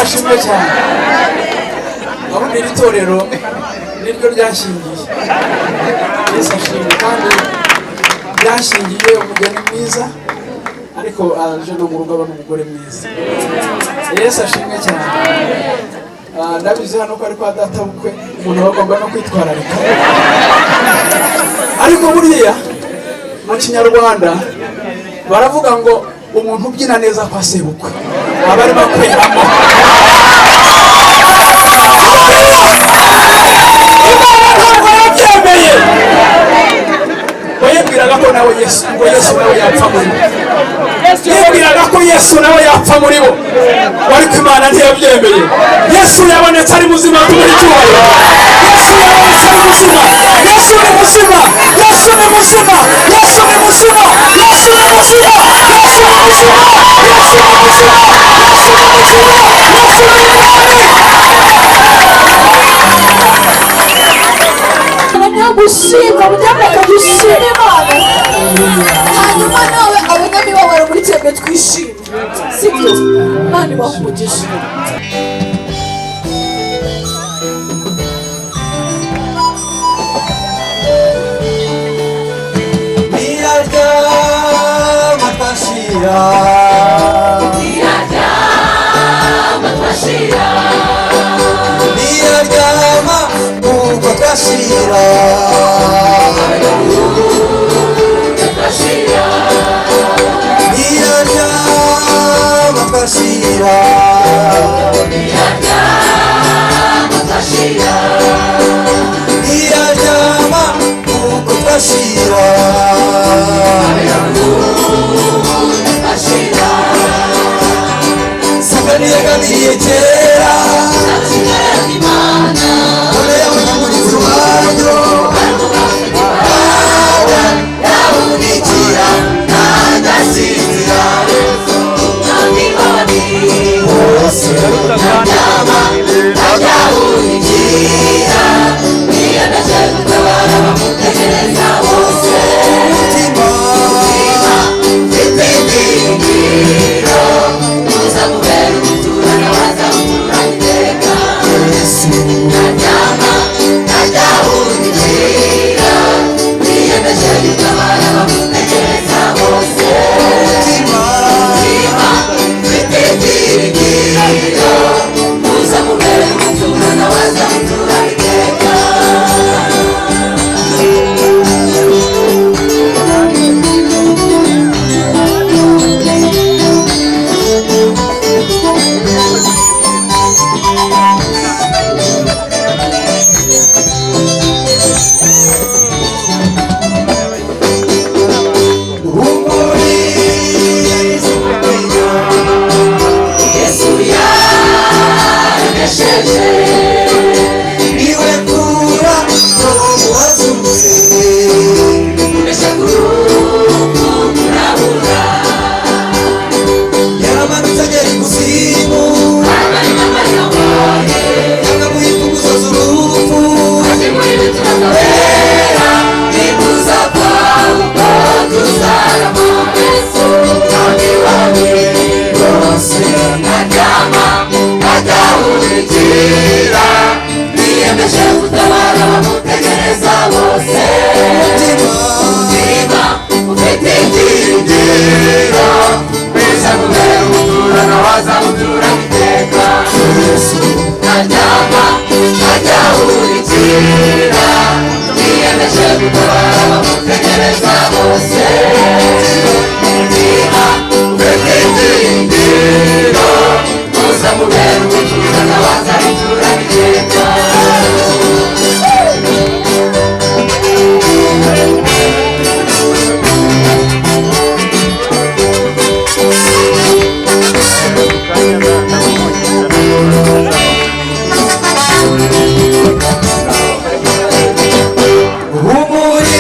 ashimwe cyane. Abo ni itorero niryo ryashingiye. Yesu ashimwe kandi ryashingiye umugeni mwiza ariko aje no mu rugo n'umugore mwiza. Yesu ashimwe cyane. Ndabizi hano ko ari kwa data bukwe umuntu bagomba no kwitwararika. Ariko buriya mu Kinyarwanda baravuga ngo umuntu ubyina neza kwa sebukwe aba ari bakweramo. Yibwiraga ko nawe Yesu nawe yapfa muri bo. Yibwiraga ko Yesu nawe yapfa muri bo. Ariko Imana ntiyabyemeye. Yesu yabonetse ari muzima muri cyubahiro. Yesu yabonetse ari muzima. Yesu ni muzima. Yesu ni muzima. Yesu ni muzima. Yesu ni muzima. Yesu ni muzima. Yesu ni muzima. Yesu ni muzima. Yesu ni gushima munyamaka dushime Imana hanyuma nawe abanyamibabaro muri twebwe twishime sibyo Imana ibaha umugisha. Niyaryama twashira niyaryama ubwo twashira niyaryama twashira niyaryama ubwo twashira sakaniyeganiye kera none yamunyamuriza umwanyo yawunikira ntangasinzira hose yama ajyawunikira niyemeje gutabara bamutegereza bose umutima mfite ibyiringiro uzamubera umuturana wazamutura iteka naryama ajyawunikira niyemeje gutabara bamutegereza bose umutima mfite ibyiringiro uzamubera umuturana wazamutura iteka.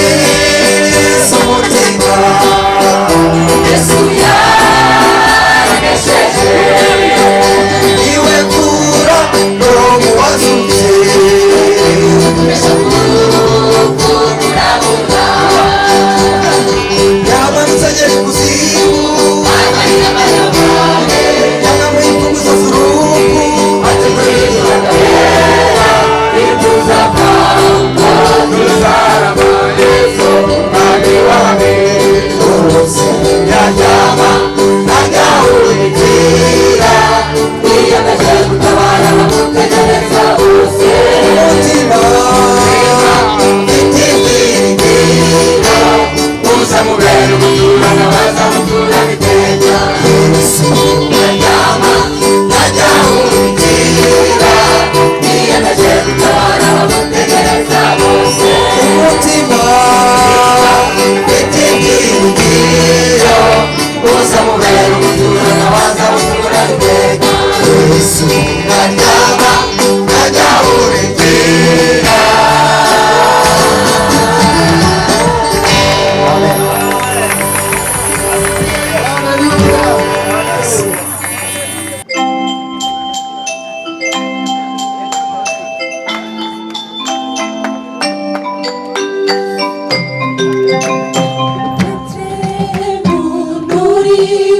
Humuriza umutima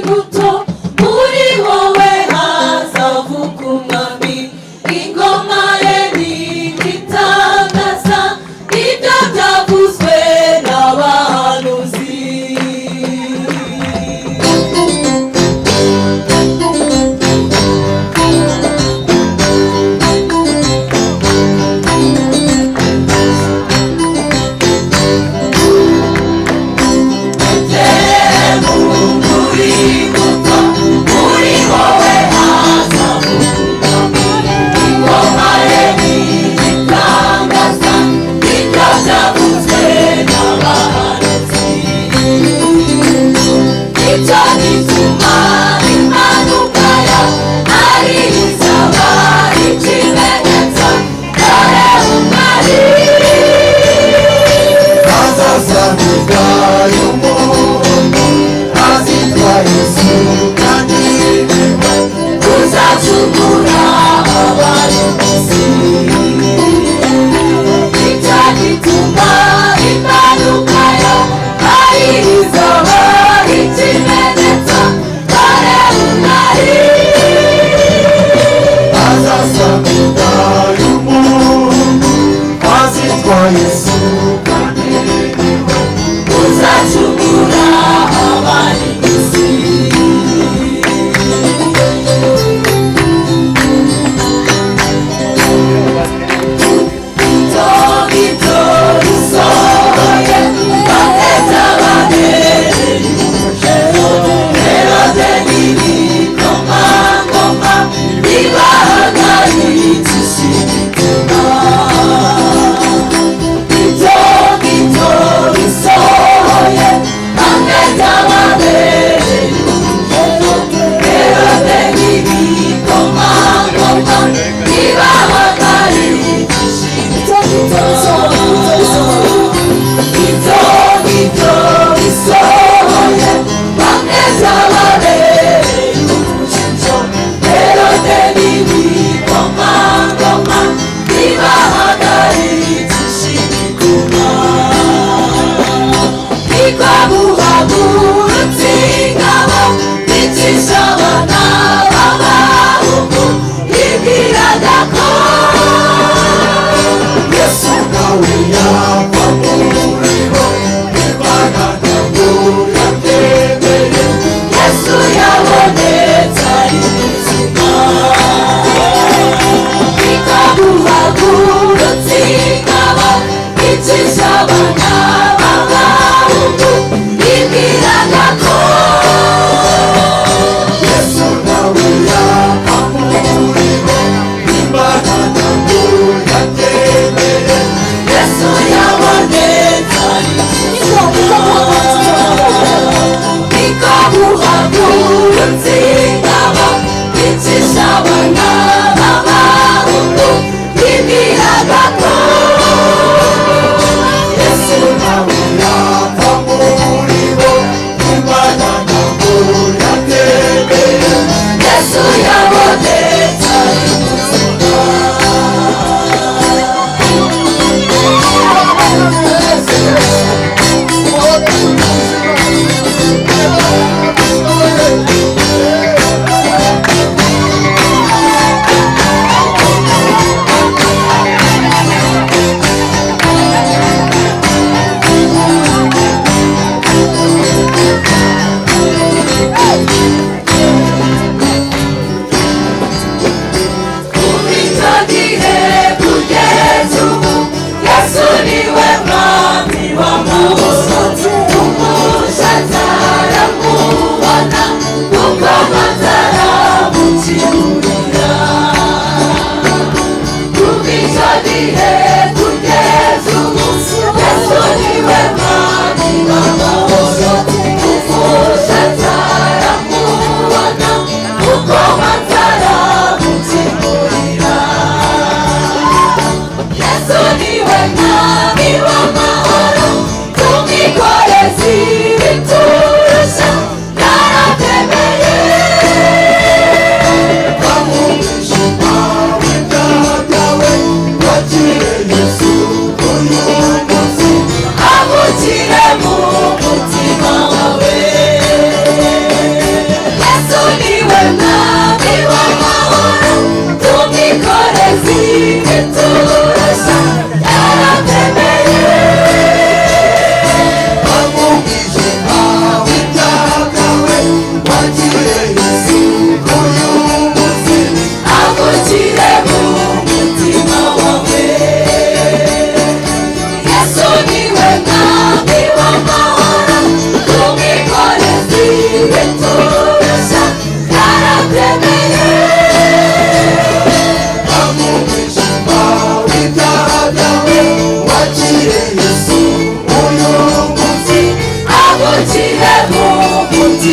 muto muri wowe hazavuka umwami ingoma ye ntigitangaza ibyo byavuzwe n'abahanuzi Imanuka yo ari izaba ikimenyetso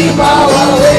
umutima wawe.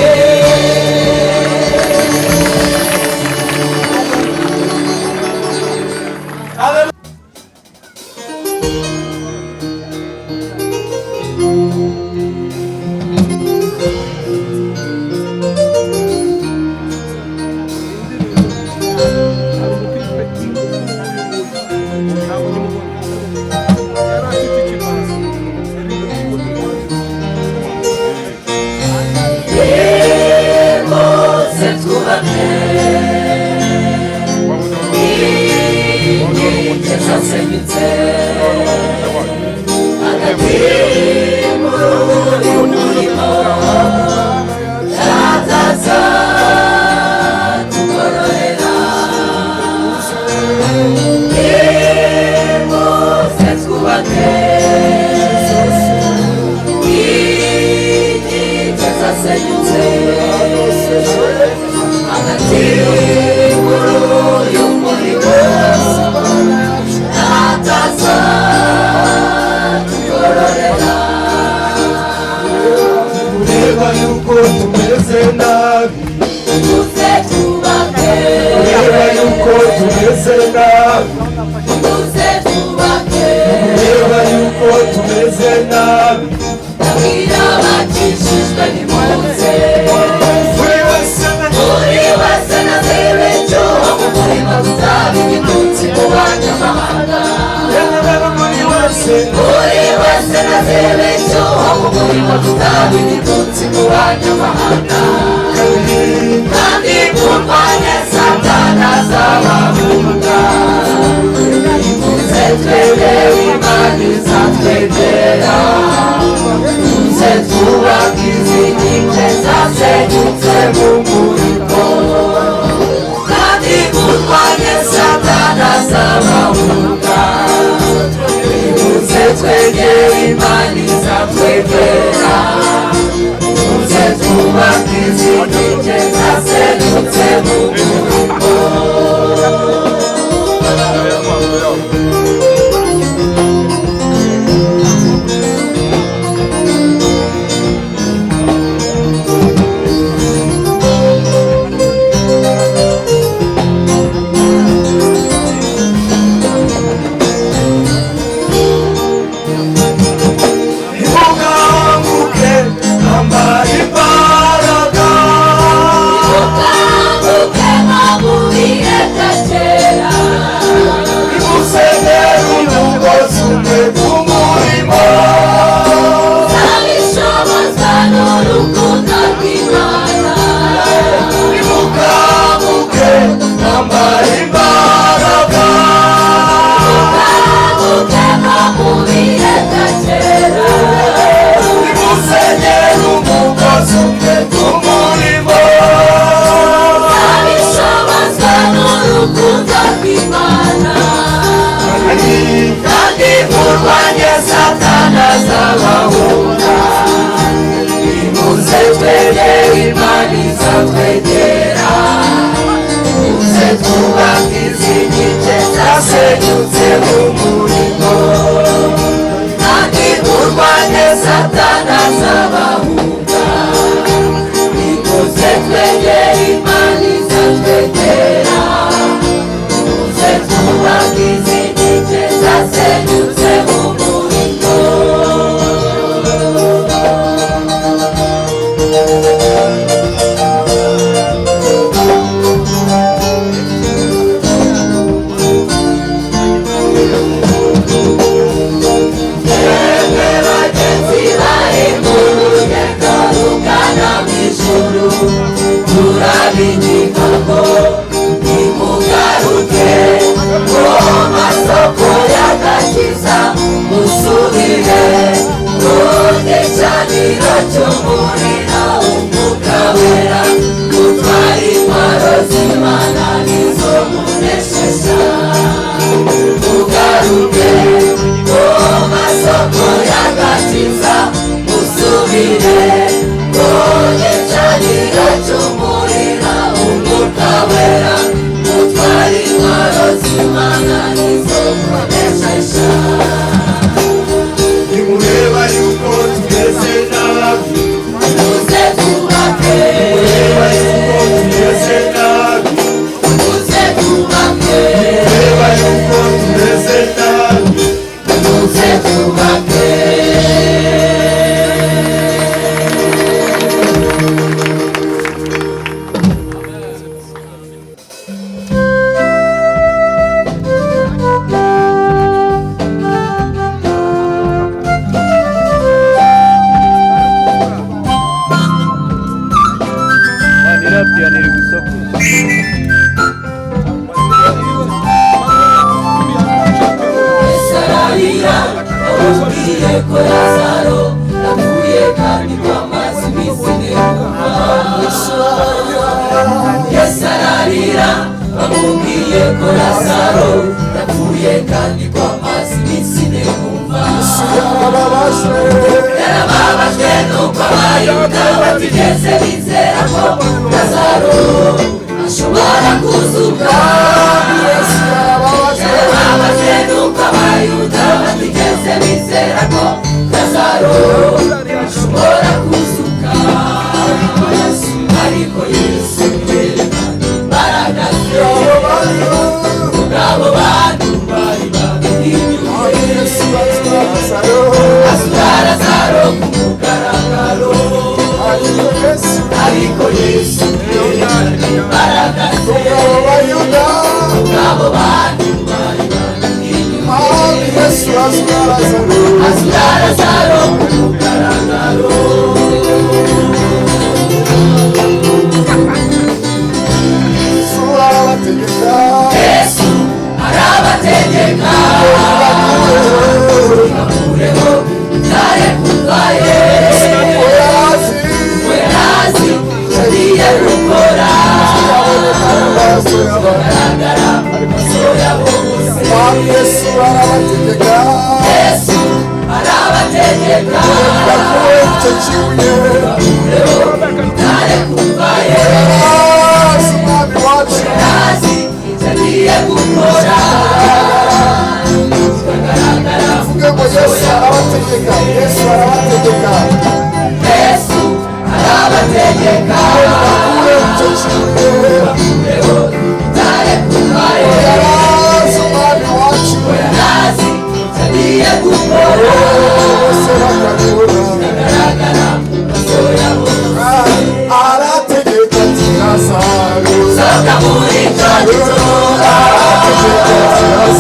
Nimureba yuko tumeze nabi ko Lazaro yapfuye kandi ko amazi iminsi ine kumva yarababajwe nuko abayuda batigeze bizera ko Lazaro ashobora kuzuka yarababajwe nuko abayuda batigeze bizera ko Lazaro ashobora kuzuka ariko Yesu yerekana imbaraga ze abo bantu bari inyuma Yesu azura Lazaro ku mugaragaro ariko Yesu yerekana imbaraga ze abo bantu bari inyuma Yesu azura Lazaro ku mugaragaro Yesu arabategeka bakureho itare kuvaye we azi agiye gukora agaragara amaso yabo bose Yesu arabategeka bakureho itare kuvaye azi agiye gukora agaragara Yesu arabategeka Yesu arabategeka bakureho itare kuvaye azi agiye gukora agaragara amaso yabo arategeka soka muri icyo gituza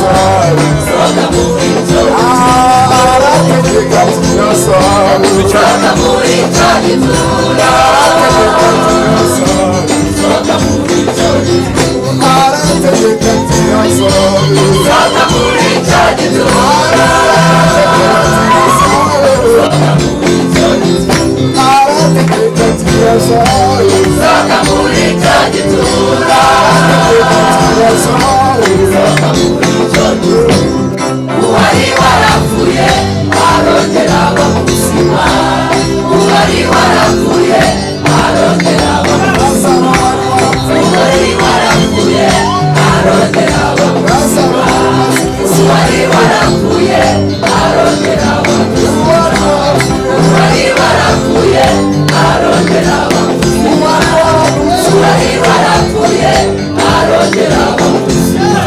soka muri icyo arategeka soka muri icyo gituza soka muri icyo gituza arategeka soka muri icyo gituza soka muri icyo gituza soka muri icyo gituza soka muri icyo gituza uwari warapfuye arongera aba muzima uwari warapfuye arongera aba muzima uwari warapfuye arongera aba muzima uwari warapfuye arongera aba muzima uwari warapfuye arongera aba muzima uwari warapfuye arongera aba muzima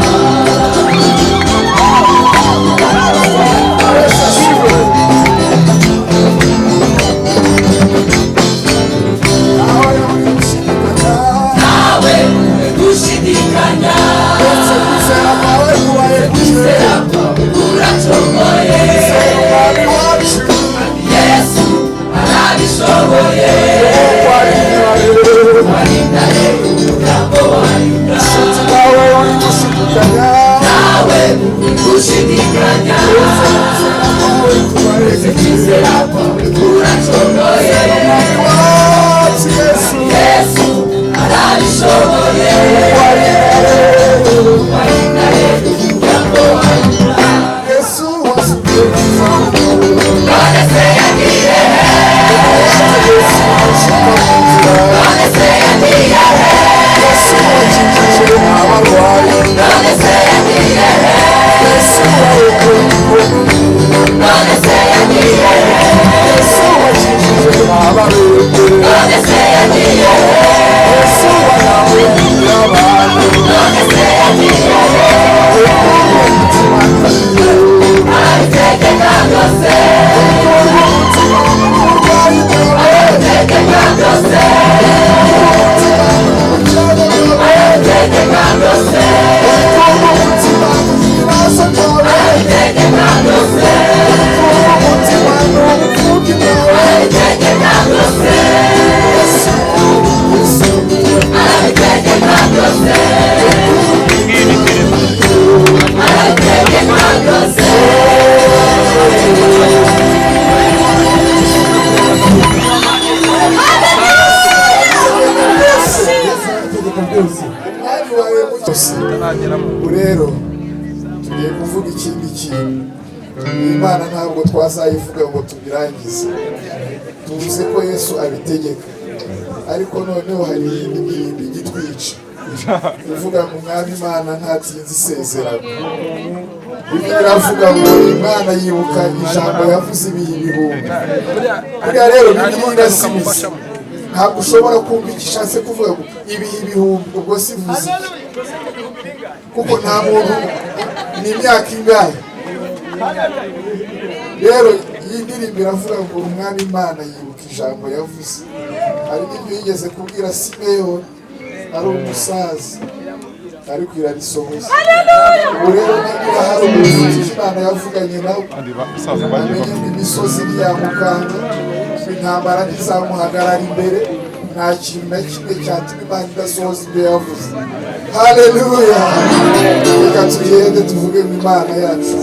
ubu rero tugiye kuvuga ikindi kintu. Imana ntabwo twazayivuga ngo tubirangize, tuvuze ko Yesu abitegeka, ariko noneho hari iyindi ndirimbo igitwica ivuga ngo umwami Imana ntatsinze isezerano. Bibiliya iravuga ngo Imana yibuka ijambo yavuze ibihe ibihumbi. Buriya rero Bibiliya irasibiza, ntabwo ushobora kumva icyo ishatse kuvuga ngo ibihe ibihumbi, ubwo sivuze kuko nta muntu ni imyaka ingahe. Rero iyi ndirimbo iravuga ngo umwami Imana yibuka ijambo yavuze. Hari n'ibyo yigeze kubwira Simeyoni ari umusaza, ariko irarisohoza. Ubu rero niba hari umuntu Imana yavuganye nawe, amenye ngo imisozi ntiyamukanga, intambara ntizamuhagarara imbere, nta kintu na kimwe cyatuma Imana idasohoza ibyo yavuze. Haleluya! Reka tugende tuvuge ngo Imana yacu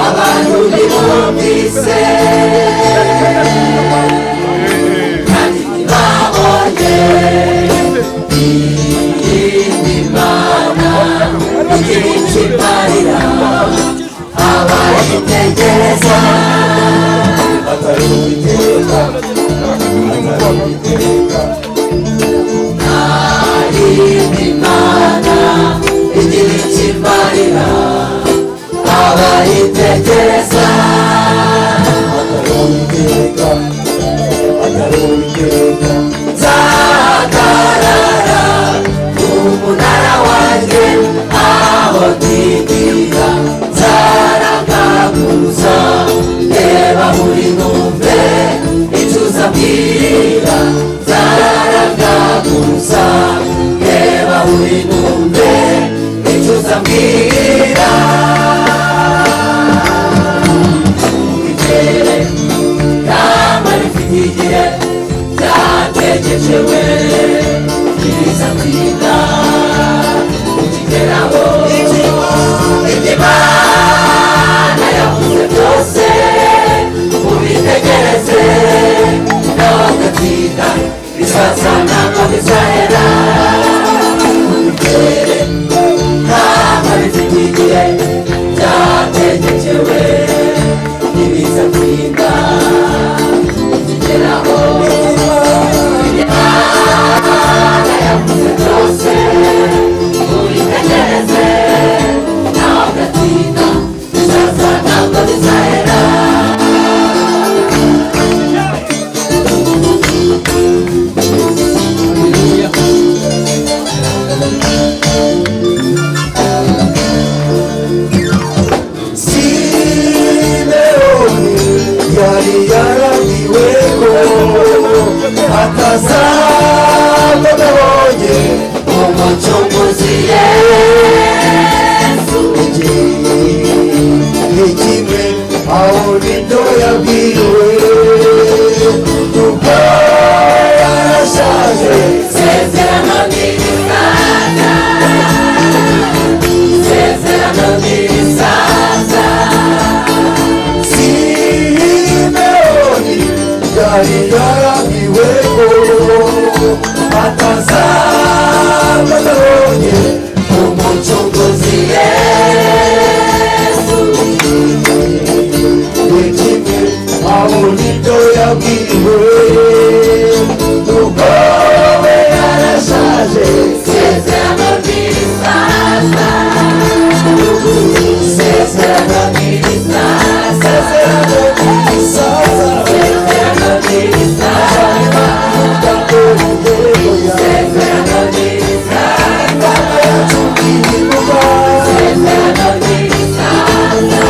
abantu bibumvise kandi ntibabonye iyindi Mana igira icyo imarira abayitegereza. Atari Uwiteka, atari Uwiteka, nta yindi Mana igira icyo imarira abayitegereza. Atari Uwiteka, atari Uwiteka, nzahagarara ku munara wanjye aho ntigira, nzarangaguza reba buri numve icyo uzambwira. Nzarangaguza reba buri numve icyo uzambwira. Igihe cyategekewe kiza kwita ukigeraho, Imana yavuze byose ubitegereze, nawe ugatinda bizaza ntabwo bizahera. Ubigere ntabwo bifite igihe cyategekewe ntibiza kwita ukigeraho, Imana yavuze byose ubitegereze, nawe ugatinda bizaza ntabwo bizahera. Simeyoni yari yaragiwe ko atazaba abonye Umucunguzi Yesu, igihe kimwe aho nibyo yabwiwe, kuko yarashaje. isezerano ntirisaza, isezerano ntirisaza. Simeyoni yari yaragiwe ko atazaba abonye Umucunguzi Yesu, kimwe aho nibyo yabwiwe, kuko we yarashaje. isezerano ntirisaza, isezerano ntirisaza, isezerano ntirisaza, isezerano ntirisaza, isezerano ntirisaza.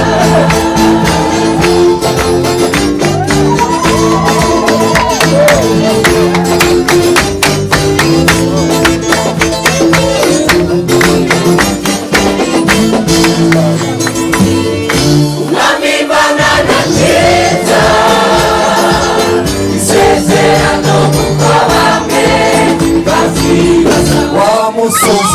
gusoza